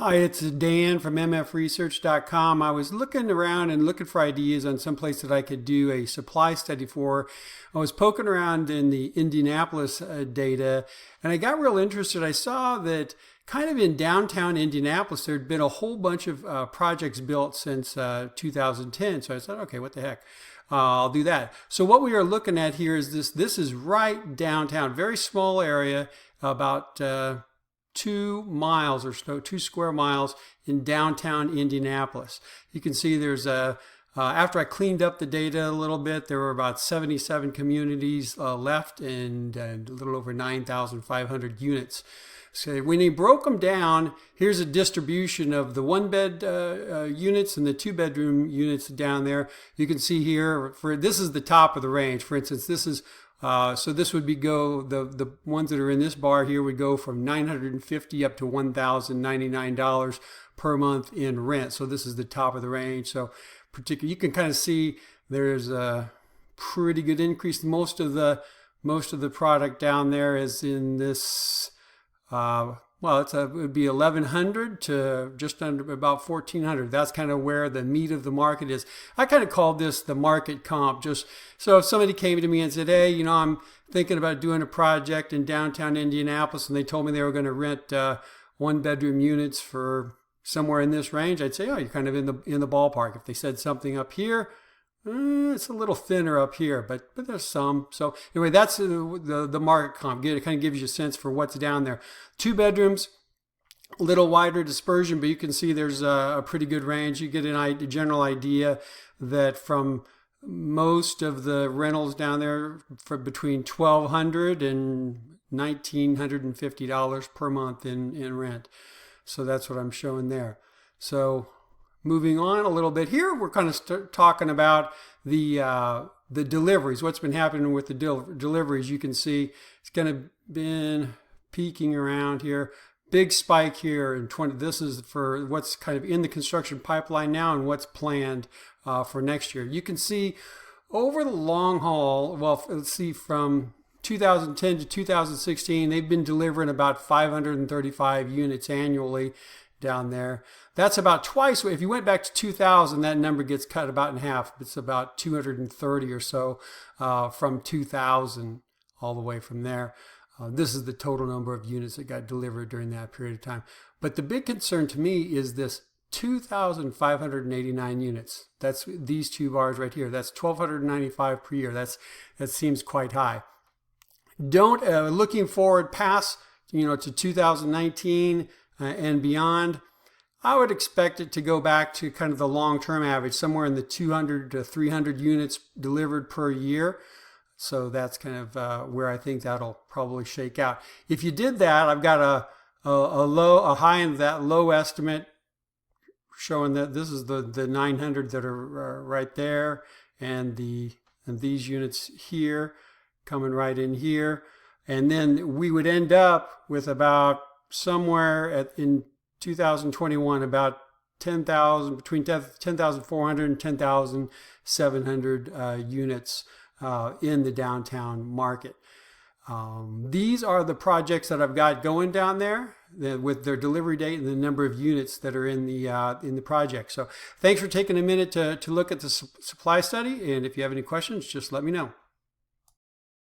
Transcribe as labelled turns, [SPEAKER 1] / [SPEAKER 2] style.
[SPEAKER 1] Hi, it's Dan from mfresearch.com. I was looking around and looking for ideas on some place that I could do a supply study for. I was poking around in the Indianapolis data, and I got real interested. I saw that kind of in downtown Indianapolis, there had been a whole bunch of projects built since 2010. So I said, okay, what the heck? I'll do that. So what we are looking at here is this. This is right downtown, very small area, about 2 miles or so, 2 square miles in downtown Indianapolis. You can see there's after I cleaned up the data a little bit, there were about 77 communities left and a little over 9,500 units. So when he broke them down, here's a distribution of the one-bed units and the two-bedroom units down there. You can see here, this is the top of the range. For instance, this is so this would be the ones that are in this bar here would go from $950 up to $1,099 per month in rent. So this is the top of the range. So you can kind of see there's a pretty good increase. Most of the product down there is in this. Well, it would be 1,100 to just under about 1,400. That's kind of where the meat of the market is. I kind of call this the market comp. Just so if somebody came to me and said, hey, I'm thinking about doing a project in downtown Indianapolis, and they told me they were going to rent one-bedroom units for somewhere in this range, I'd say, oh, you're kind of in the ballpark. If they said something up here, it's a little thinner up here, but there's some. So anyway, that's the market comp. It kind of gives you a sense for what's down there. 2 bedrooms, a little wider dispersion, but you can see there's a pretty good range. You get a general idea that from most of the rentals down there for between $1,200 and $1,950 per month in rent. So that's what I'm showing there. So moving on a little bit here, we're kind of talking about the deliveries, what's been happening with the deliveries. You can see it's kind of been peaking around here. Big spike here in 20. This is for what's kind of in the construction pipeline now and what's planned for next year. You can see over the long haul, well, let's see, from 2010 to 2016, they've been delivering about 535 units annually down there. That's about twice. If you went back to 2000, that number gets cut about in half. It's about 230 or so from 2000 all the way from there. This is the total number of units that got delivered during that period of time. But the big concern to me is this 2,589 units. That's these two bars right here. That's 1,295 per year. That seems quite high. Looking forward past to 2019 and beyond, I would expect it to go back to kind of the long-term average, somewhere in the 200 to 300 units delivered per year. So that's kind of where I think that'll probably shake out. If you did that, I've got a high end of that low estimate showing that this is the 900 that are right there, and these units here coming right in here, and then we would end up with about somewhere in 2021 about 10,000, between 10,400 and 10,700 units in the downtown market. These are the projects that I've got going down there with their delivery date and the number of units that are in the project. So thanks for taking a minute to look at the supply study, and if you have any questions, just let me know.